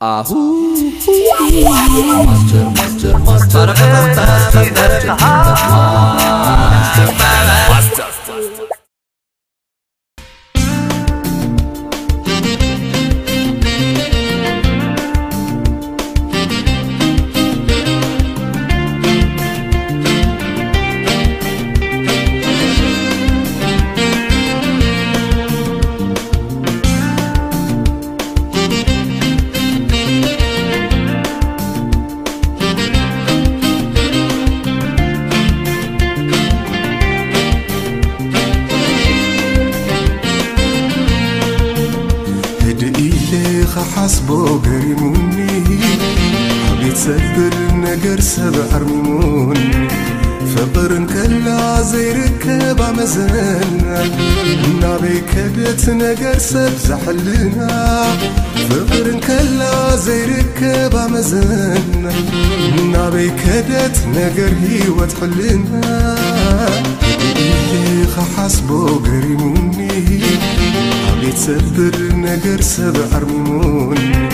Ahu Master حسبو قريموني حبيت سبر نقر سبع رميموني فقر كلا زي ركب عمزنا نابي كدت نقر سب زحلنا فقر كلا زي ركب عمزنا نابي كدت نقر هي وتحلنا اللي حسبو قريموني حبيت سبر نقر سبع رميموني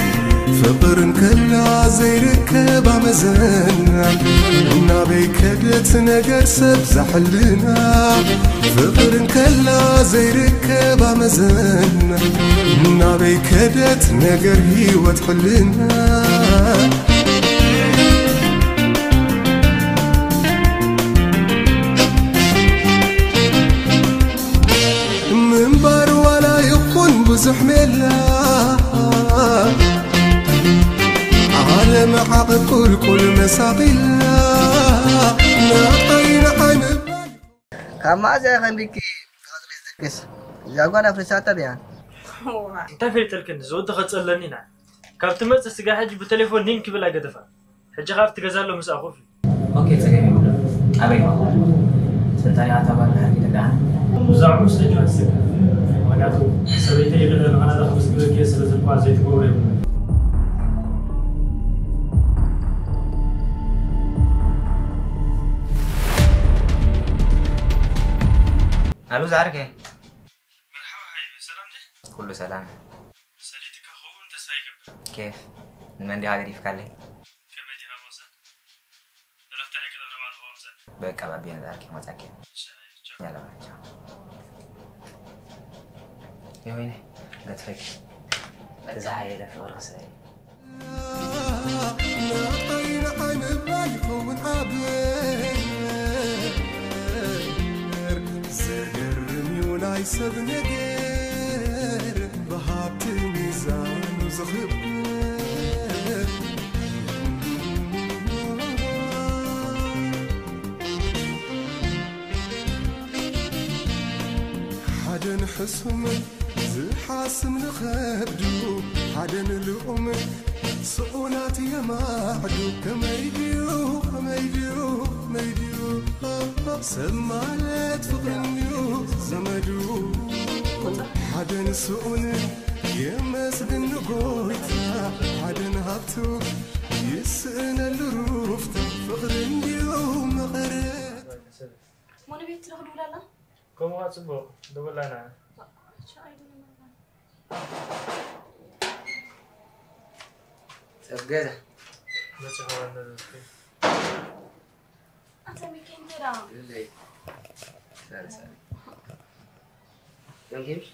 فقر كلا زي ركب عمزنا نابي كدت نقر سب زحلنا فقر كلا زي ركب عمزنا نابي كدت نقر هي وتحلنا بزح ملا عالم عقب كل مساقيلا ناطين عن كما زي خليكي كس جاكونا في ساتر يعني انت في تلكن زود خصلني نا كابت مص سغا حج بتليفون نين كبل اغدفا حج خاف تغزالو مس اخوفي اوكي تسغي ابي سنتاني عتبان حدي دغا زعما سجوا سغا معناته سويتي غير انا داخل بس كيس لازم زيت غوري الو زارك مرحبا حبيبي سلام دي كله سلام ساليتك اخو انت سايق كيف من دي هاجري في كالي كمدي هاموسا درفتني كده لما الهوامسا بك ابي ذاك ما تاكل يلا تشاو يا ويني قلت فيك تزعي له في ورقه ناطين عن بايخ ونعبر زهر ميولاي سب نقر بهات ميزان وزخبر حدن حسم زحاسم نخبدو حدن لؤم سؤولات يماعدو كميديو سمالات فقنيو زمدو حدن سؤول يمسدن نقويتا حدن هاتو يسأل الروفتا فقرنيو مغرب مانا بيت تروح دولا كم وقت صبح دولا انا سجادة ما تحاول أنت مكين ترى ليه ساري يوم كيف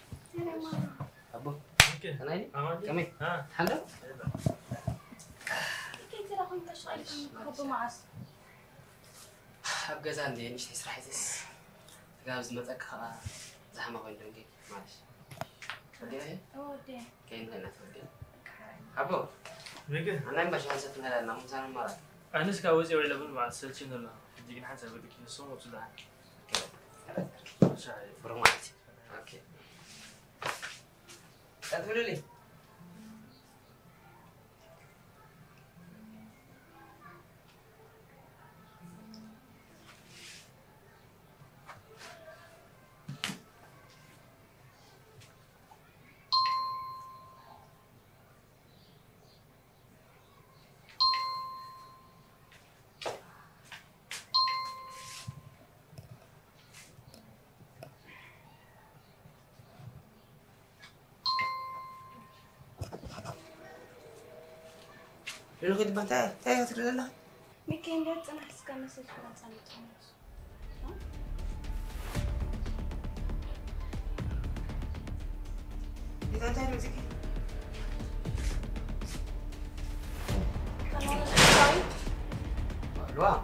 أبو ممكن أنا هني عملي كمي ها الحمد لله مكين ترى كنت شايف خطو معس أبقى زاندي نيش تسرح حيتس جابز متك زحمة وين دنجي معلش بدي أودي كاين هنا تفضل أبو ممكن أنا ما بشوف هذا هلا نام زمان مرة أنا سكاوزي ولا لبن مع السلشين ولا تجيك حسب بدك يسوم وتدعي شايف برماتي أوكي تقولوا لي لأنه كنت بنتهي تهي تقول لها ميكي نديت أنا حس كان مسج كلام سامي إذا أنت هل زكي الوا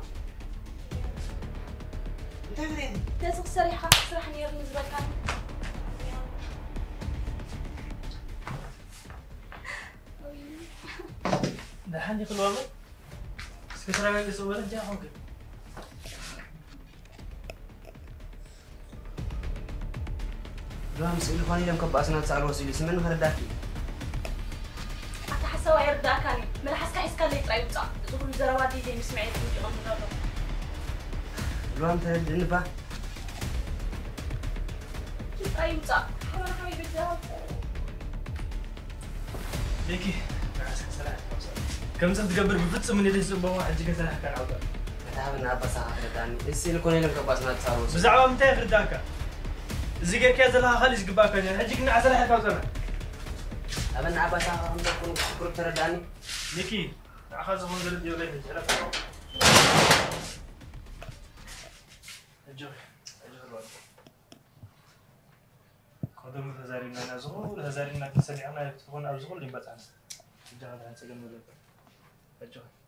أنت هل تسق صريحة صراحة نير نزبط كان ده حني كل والله سكترا قاعد يسوي لك جاهم كده الوا مسؤول خاني لم كباسنا تسأل وسيلي سمن هرداكي أتحسوا يرداكاني ملحس كحس كان لي طيب صح زغل زرواتي دي مسمعي تيجي غمضة الوا أنت النبا طيب صح حرام حبيبي جاوب ليكي كم سنت تقبل بفتس من يدي سبوا واحد جيك سلاح كان عوض كتابنا أبا ساعة رداني السيل كوني لم كباسنا تسأل وسيلي بزعوا متى فرداكا زيك كذا لها خالص قباك يعني هجيك نعس لها كوزنا أبنا أبا ساعة عندك كون كروت رداني ليكي أخذ من قلب يوغين جلف الجوي الواد قدم هزارينا نزغول هزارينا كسريعنا يكتبون أبزغول اللي بتاعنا الجهاد عن سجن مدرب الجوي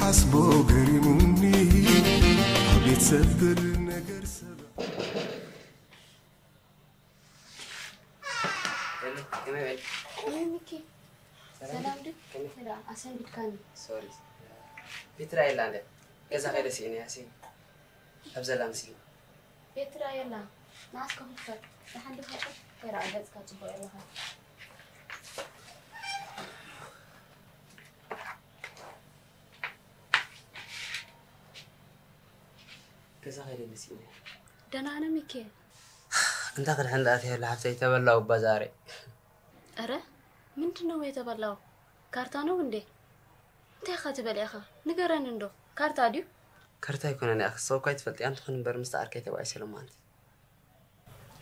حسبو قريموني عبيت سبر نقر سبا ميكي سلام دي لا أسان بتكاني سوري بيتراي لاندي إذا غير سيني ياسين أبزل أمسي بيترا يلا ناس كهفر لحد خاطر غير عدد كاتبوا يلا إذا غير سيني دنا أنا ميكي أنت قد عندك هلا حتى يتبلوا ببزاري أره من تنو يتبلوا كارتانو وندي أنت خاتب الأخا نقرن عنده كارتا ديو كارتا يكون أنا أخ سو كويت فلتي أنت خن برمستعر كي تبغى يسلم أنت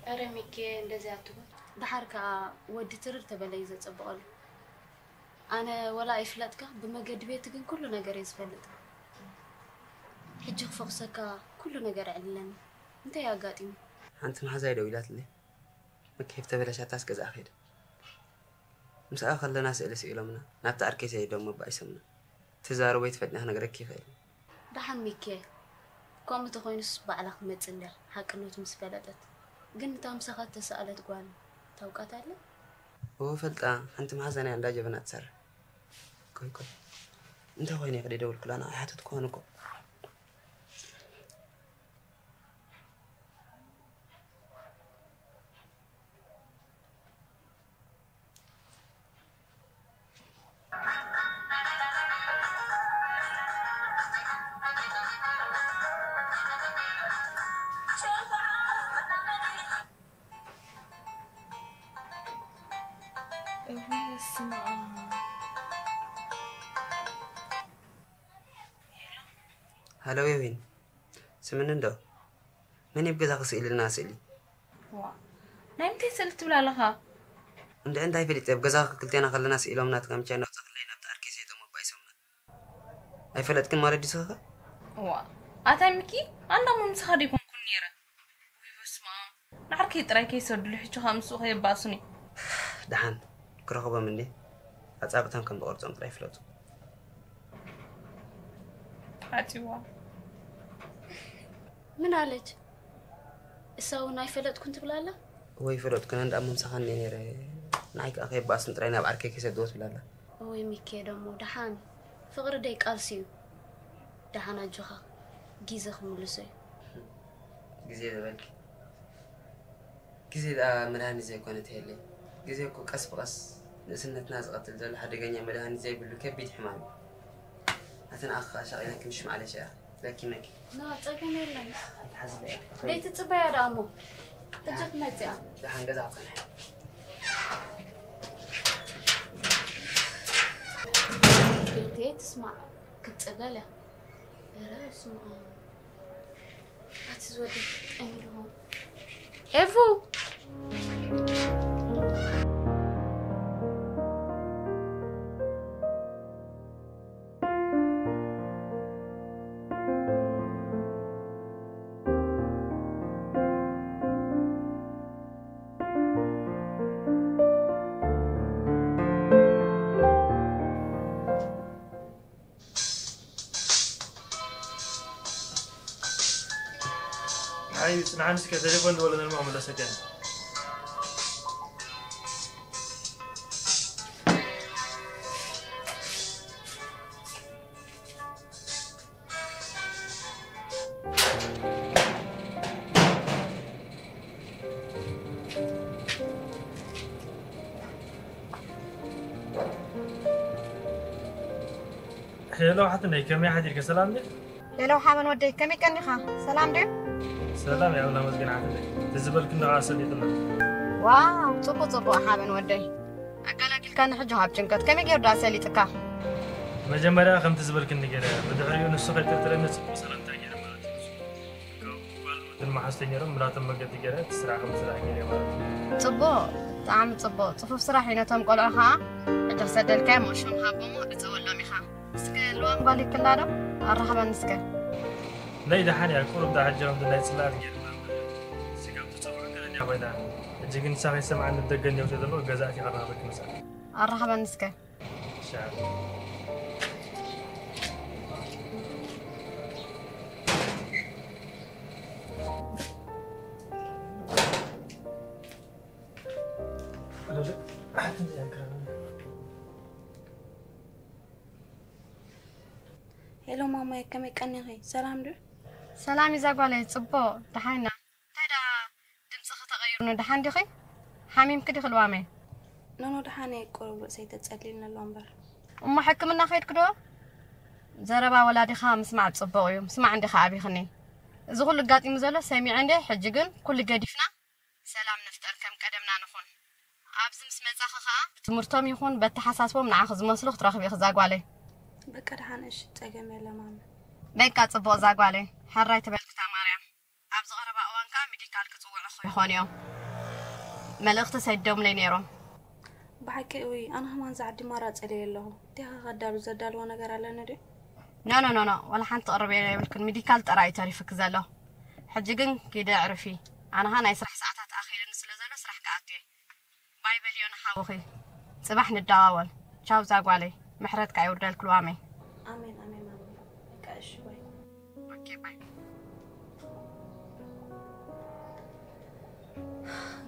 أره ميكي لزياتو بحركة ودي ترر تبلي إذا تبغى أنا ولا إفلاتك بمجد بيتك كله نجار يزفلت حجك فوقسك كله نجار علن أنت يا قاتم أنت ما زايد ويلات لي ما كيف تبلش أتاس كذا أخير مسألة خلنا ناس إلى سئلنا نبت أركي سيدهم ما بأسمنا تزاروا بيت فتنا نقرأ كيف هاي دحن ميكي كم تخوينس بعلق متسندل حق إنه تمسفلتت قلنا تامسخت تسألت قوان توقعت عليه هو فلتا أنت ما زاني عندها جبنات سر كوي أنت وين يقدر يدور كلنا حتى تكونكم هلا وين سمن ندو من يبقى ذاك سئل الناس اللي نايم تسألت ولا لها عند هاي فلت يبقى ذاك قلت أنا خلنا سئلهم نات كم كانوا تخلينا بتأركي سيدهم ما بايسمنا هاي فلت كم مرة دي سخة أتامكي أنا من سخريكم كنيرة بس ما نعرف كيف تراي كيس ودلو حشو خمس وخي باسوني دحان كرهبة مني أتصابتهم كم بقرصهم تراي فلوت هاتيوا من عليك الساو ناي فلت كنت بلالا هو يفلوت كنا عند أمم سخان نيرة نايك أخي باسن تراينا بعركي كيس دوت بلالا هو ميكي دمو دحان فقر ديك ألسيو دحان أجوها جيزة ملسي جزيرة بالك جزيرة مراني زي كونت هيلي جزيرة كو قص بقص نسنتنا زقتل زل حدقني مدهن زي بلو كبيت حمام أتنا أخ شغلك مش معلش يا لكنك لا تقيم يلا حسب يا ليت تصبح يا رامو تجت مزع دحين جزع قنح بيتي تسمع كتصبله يا اسمع هتزودي أميرهم إيفو عايز نعنسك تليفون ولا المعاملة سكن هلو حتى نيكمي حديك سلام دي لو حامن ودي كمي كنخا سلام دي سلام يا ولا مزقنا عندك تزبل كنا غاسل يطلع واو صبو حامن ودي أقلك كان حجو هاب جنكت كمي غير داسلي تكا مجمرة خم تزبل كنا كده بدعريو نسخة ترتلنا سلام تاجر مالك قال ما حستين يوم مرات ما قد كده تسرع خم تسرع كده مالك صبو طعم صفوف صراحة نتهم قولها أجل سدل كام وشون هابو ما تزول ميخا سكال لوام قالي كلا دو الرحبة نسكال لا إذا حني أقول بدأ حجرهم دلنا يسلات كده سكاب تصور كده يا بيدا جيكن ساقي سمع عن الدقن يوتي دلو جزاكي غرابك مثلا الرحبة نسكال شعر هلو ماما كمي كنخي سلام دو سلام إذا قالي صبو دحينا تايدا دمسخ تغيرنا دحان دخي حميم كدي خلوامي نونو دحاني قرب سيتتصلينا اللومبر أما حكمنا خير كدو زربا ولادي خامس مع تصبو يوم سمع عندي خابي خني إذا كل قاطي مزولة سامي عندي حجقن كل قديفنا سلام نفتر كم قدمنا نخون أبز مسمى خا تمرتهم يخون بتحساسبهم نعخذ مسلوخ تراخبي خزاق عليه بكر حنش تجمع لا ماما بيكا تصبو زاق عليه حراي تبلك تا مريم أبز غربا أوان كان ميديكال كتوع أخوي خونيو ملغت سيدوم لي نيرو بحكي وي أنا هم زعدي مرات عليه الله تيها غدالو زدال وانا قرالنا دي نو ولا حنت قربي يمكن ميديكال تراي تعرفك زالو حجقن كده عرفي أنا هنا يسرح ساعات أخيرا نسل زالو سرح كعاتي باي بليون حاوخي صباح نداول تشاو زاق عليه محرتك عيورد الكلوامي آمين ماما كاش شوي اوكي باي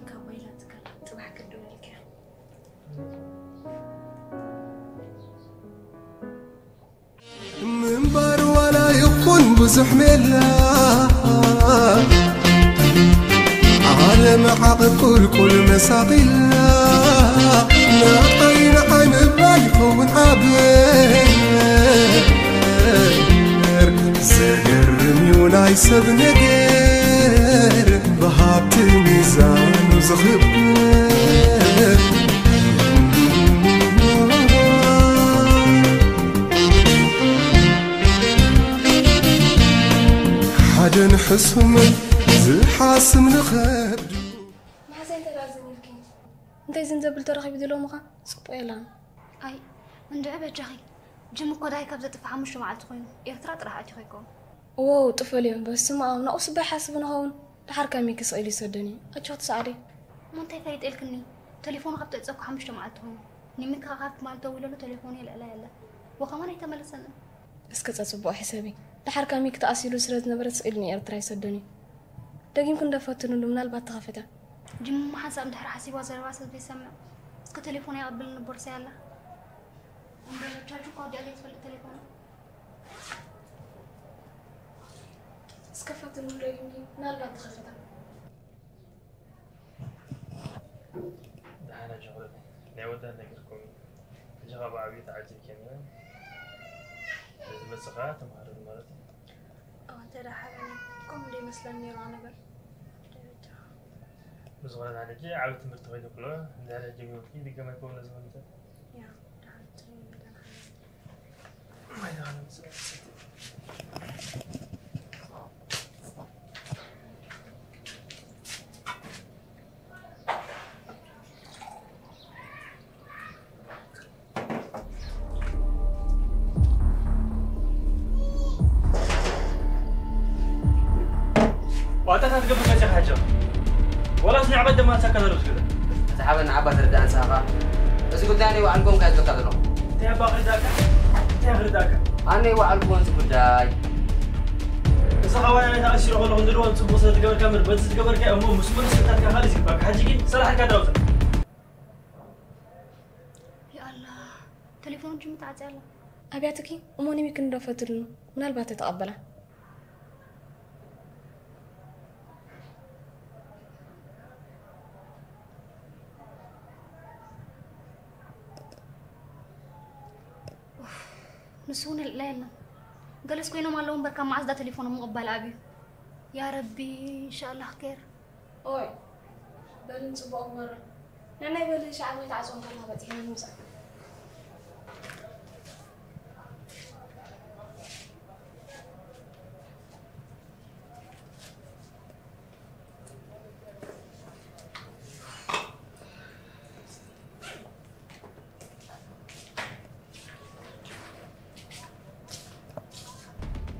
كويلة تكلم صباح كدو لك منبر ولا يكون بزحملة عالم حق كل مساقلة ناقين عن بايخون عبير زهر ميولاي سب نقير بهابت ميزان وزخبر حدا نحسهم زحاسم نخبدو ما زين ترازنك انت زنزبل ترخي بدلو مخا سقيلا أي من دعبة جاي جم قداي كبزة تفهم شو معلت خوين إرترات راح أجيكم واو طفلين بس ما أنا أصبح حاسبنا هون الحركة ميك سئلي سدني أشوت سعري ما أنت فريد إلكني تليفون خبط تسوق حمشت معلت خوين نمك خافت مالته ولا له تليفوني لا وكمان يتمل سنة اسكت أصبح حسابي الحركة ميك تأصيله سرد نبرت سئلني إرتراي سدني دقيم كن دفتنو من البات خافته جم ما حسب دحر حسيب وزر واسد بيسمع اسكت تليفوني قبل البورصة يلا عندنا تشارجو قاعد عليه في التليفون اسكفت المدرجين نالبات خافته دحنا جغرافي نعودها نقولكم جواب عبيد عجيب كمان لازم الصغار تمهر المرض ترى حبني كم لي مثلا ميرانا بل بزغلان عليك عاود تمرت غير كله على جميع في دقة ما يكون لازم انت يا ما يدعنا وأتاك تقبل كذا حاجة ولا سنع بدل ما تسكر رز كذا أصحابنا عباد ردان سافا بس قلت أنا وعنكم كذا كذا تيابا غرداك تيابا غرداك أنا وعنكم سكداي إذا خواني أنا أشير أقول لهم دلوقتي تبص تقبل كامير بس تقبل كأمو مسمون ستات كخالي سكباك حاجيكي صراحة كداوزة يا الله تليفون جمت عجلة أبياتكي أموني ممكن رفتلنا من البات تقبله نسون الليلة جلس كوينو مالهم بركة معز ده تليفونه مقبل أبي يا ربي إن شاء الله خير أوي بل نصبح مرة أنا يبغى شعب يتعزون كلها بتحنا نوزع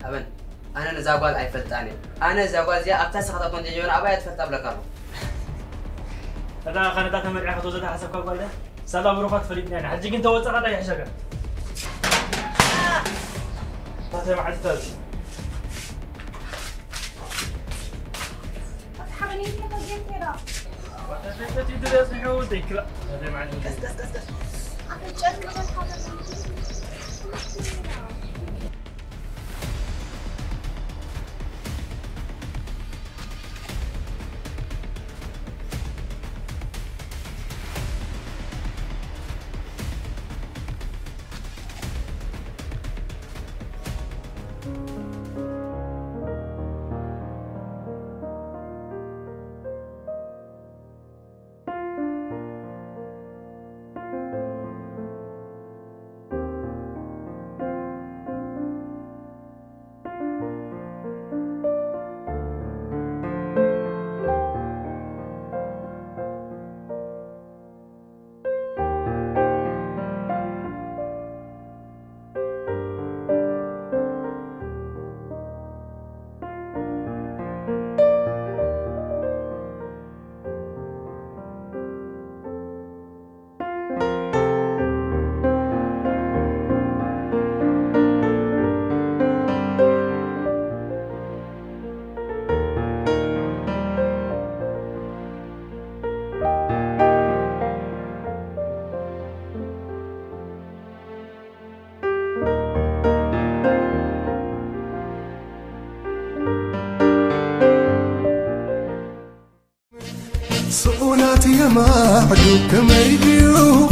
أبن أنا نزاقال أي فلتاني أنا زاقال زي أبتاس خطأتون جيجون أبا يتفلت أبلكارو هذا خانة تاتا مريحة توزة حسب كوكويدا سابا بروفات فريدني أنا حجيك أنت وصغة دا يحشاك تاتا معد تازي حبني أنت بجيب كده وتفيت تدري أصنع حوديك لا هذا معد كس أنا جد كمان حبني صونات يا معدو كميديو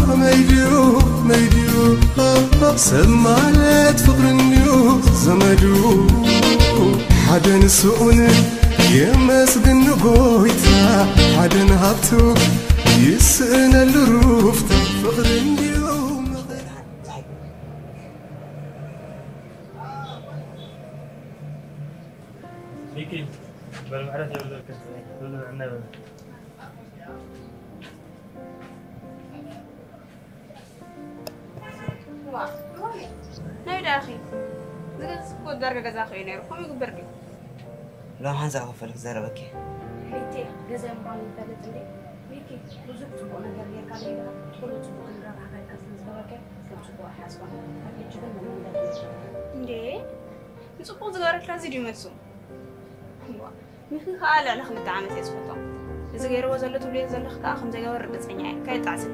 سمعت فقرنيو زمدو حدن سؤن يمسدن قويتا حدن هبتو يسأل الروفتا فقرنيو ميكي بالمعرفة يقول لك يقول عنا نايد أخي زغز كود درجة جزاء خير كم يقبر لي لا حنزع غفلك زربك حيتي جزاء مبالي ثالث لي ميكي رزق تبغى نجري كلينا كل تبغى نجرب حاجة أساس زواجك كم تبغى حاسبة هذه جبل من ولا ليه نصبوا زغارك لازم يمسوا ميكي خال على خمسة عامات يسقطوا إذا غير وزلت ولي زلخ كأخم زي جوار رجعتني كاي تعسك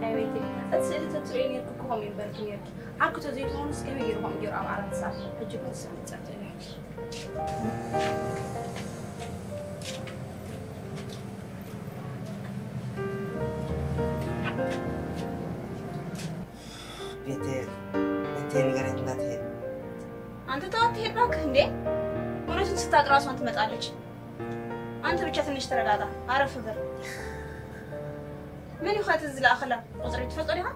أيوتي أتسأل تطريني كوكو من بركيك عاركو تزيدون سكمي يروحون يجروا على الساعة أجيبون الساعة تساعدني تهيد انتين قريت لا تهيد أنت تقعد تهيد معك هندي ونحن ستات راس وانت متقالج أنت بجاتني اشترى هذا عارف فقر من يخاط الزلا أخلا وصري تفطريها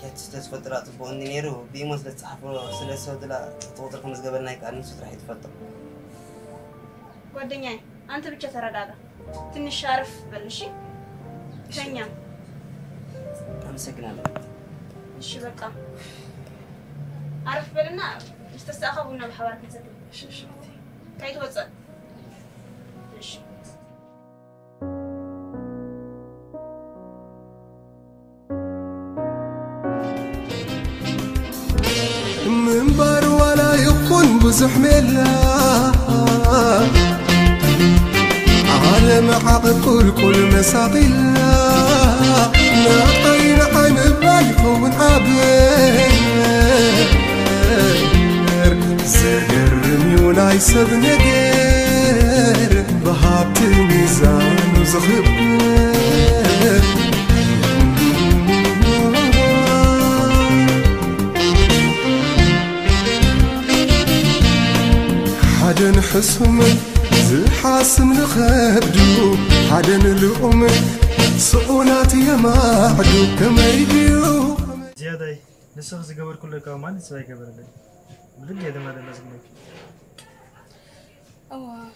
يا تستفطر أطبقني نيرو بيموت لتصحفه سلسة لا توتركم زقبلنا يكاني سترح يتفطر ጓደኛዬ አንተ ብቻ ተረጋጋ ትንሽ አረፍ በል እሺ ተኛ አመሰግናለሁ እሺ በቃ አረፍ በልና استستأخذنا بحوارك نسد እሺ كيف وصل እሺ منبر ولا يكون بزحمله عالم عقل كل مساقيلا ناطين عن بايخون عبير زهر ميولاي سب نقر بهابت ميزان وزخبر حدن حسهم زحاسم نخبدو حدن لؤم صعونات يماعدو كما يديو زيادة نسخ زقبر كله كمان نسوي قبر لي بدك هذا ما لازم لك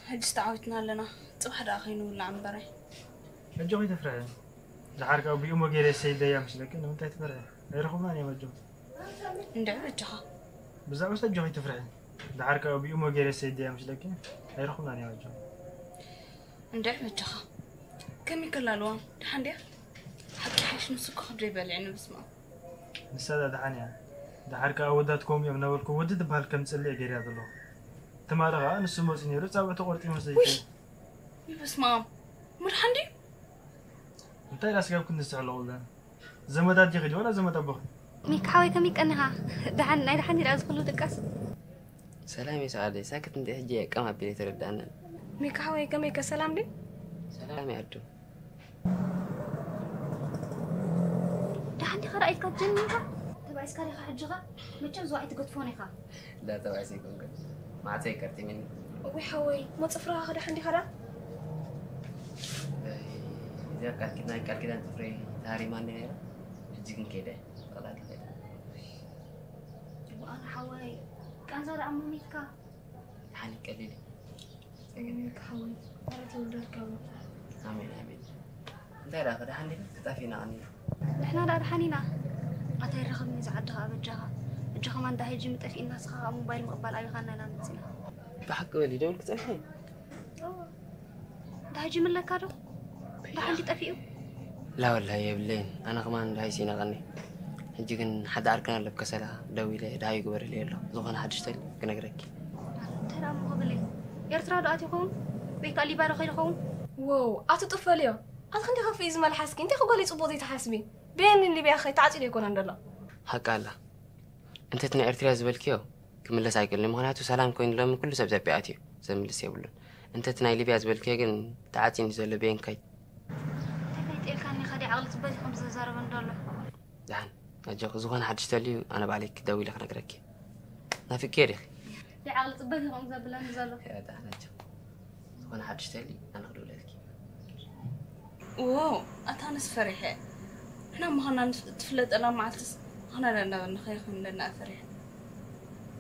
هج استعودنا لنا صبح داخين ولا عنبري الجو يتفرع الحركة بيوم وغير السيد يا مش لكن انت تفرع يرخمنا يا مجو ندعو الجها بزاف بس الجو يتفرع الحركة بيوم وغير السيد يا مش لكن يرخمنا يا مجو ندعو الجها كم يكلالوا دحندي حتى حيش نسك خدري بالي يعني بسمع نسادا دحانيا دحركة وداتكم يوم نولكم ودد بهالكم تسلي غير هذا الله تمارغا نسمو سنيرو صابت قرطي مسجي بسمع مرحندي انت لا سكاب كنت نستعلو ولا زمدات يخدي ولا زمد ابو ميك حاوي كميك انها دحن اي دحن راس كله دقاس سلام يا سعادة ساكت انت هجي كما بيني ترد انا ميك حاوي كميك سلام دي سلام يا عدو دحن خرأيت كجنيها تبع اسكاري حجغا متشم زواعي تقطفوني خا لا تبع سيكون قد ما تذكرتي مني وي حاوي ما تصفرها خد حندي خدا إذا قال كده أنت فري تاري ما نيرا جيكن كده طلعت كده وانا حواي كان زار عمو ميكا حالي قليل ميك حاوي مرت ولدك آمين آمين أنت راقد حالي تطافينا عني احنا لا رحانينا أتاي رخبني زعدها أبجها الجها ما ندهي جي متفقين الناس خا موبايل مقبل أي خانا لا نسينا بحق ولي دول كتافين دهي جي من لك هذا ده عندي تفقيه لا والله يا بلين أنا كمان دهي سينا غني هجيكن حد عاركنا لب كسلا دوي له دهي قبر لي الله زوجنا حد اشتري كنا قريك ترى مو قبلي يرترى دعاتي خون بيك علي بارو خير خون واو أتطفليو أتخندي خفي إزما الحاسكي أنت خقولي صبوتي تحاسبي بين اللي بيأخي تعطي يكون عند الله حق الله أنت تنا إرترى زبالكيو كمل سايكل لمهناتو سلام كوين لهم كل سبب بيعتيو زمل سيبلون أنت تنا اللي بيعزبالكيو جن تعاتي نزل بين كاي تفيت إيه كان يخدي عقلت بدي 5000 دولار دهن أجاك زوجنا حد اشتري أنا بعليك دوي لك نقرأك ما في كيري دي عقلت بدي 5000 بلا نزل يا دهن أجاك زوجنا حد اشتري أنا أقول لك واو أتانس فرحة إحنا ما هنا تفلت أنا معتس هنا لنا نخيخ من لنا فرحة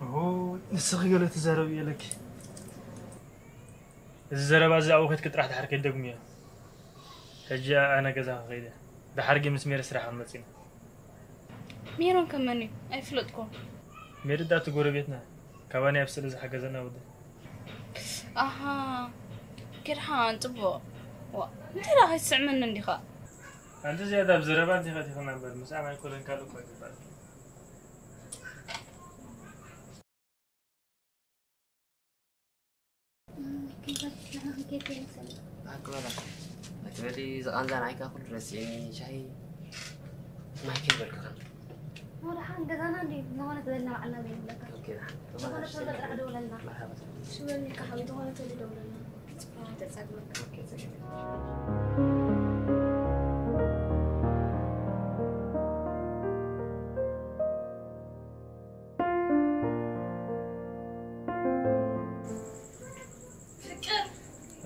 هو نسخي قال تزارب يلك الزرب ازا وقت كنت راح تحرك الدقميه هجا انا كذا غيده ده حرقي مسمير سراح المسين ميرون كماني أي فلتكم ميردات غربيتنا كواني افسل اذا حق زنا وده أها كرحان طبو انت راح تسمعنا عندي خا انت زياده بزربات دي خدي خلنا نبر مسا ما يكون كالو كويس أتولي زقان زان عيكا كل رسيني شاي ما يكبر كمان ولا حان قزانا دي نوانا تدلنا معنا بين لك كده نوانا تدلنا على دولنا مرحبا شو اللي كحوي نوانا تدلنا دولنا تساعدنا اوكي تسلم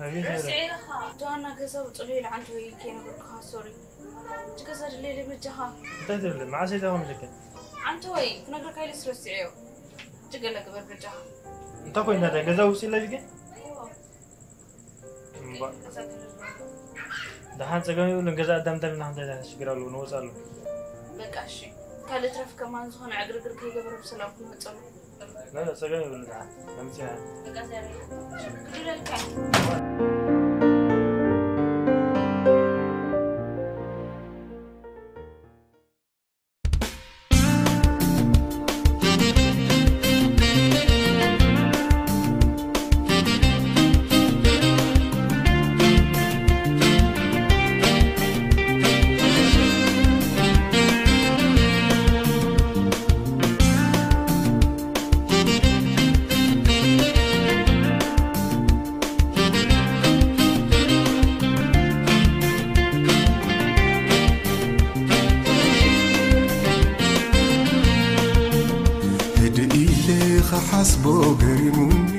رسعي لها دوانا كذا وطلعي لعنده ويكينا بكها سوري تكسر الليل مجها انت تقول مع سيدها وملكن عنده وي نقدر كايلس رسعيو تقول لك برجها انت كوين هذا كذا وسيله بيجي ده حان سجى يقول كذا قدام تلنا هذا شجرة لونه وصلوا بقاشي كله ترف كمان زخون عقرقر كي جبر بسلام كم تصلوا لا سجى يقول ده نمسيها بقاسي كده الكعب حسبو قريمون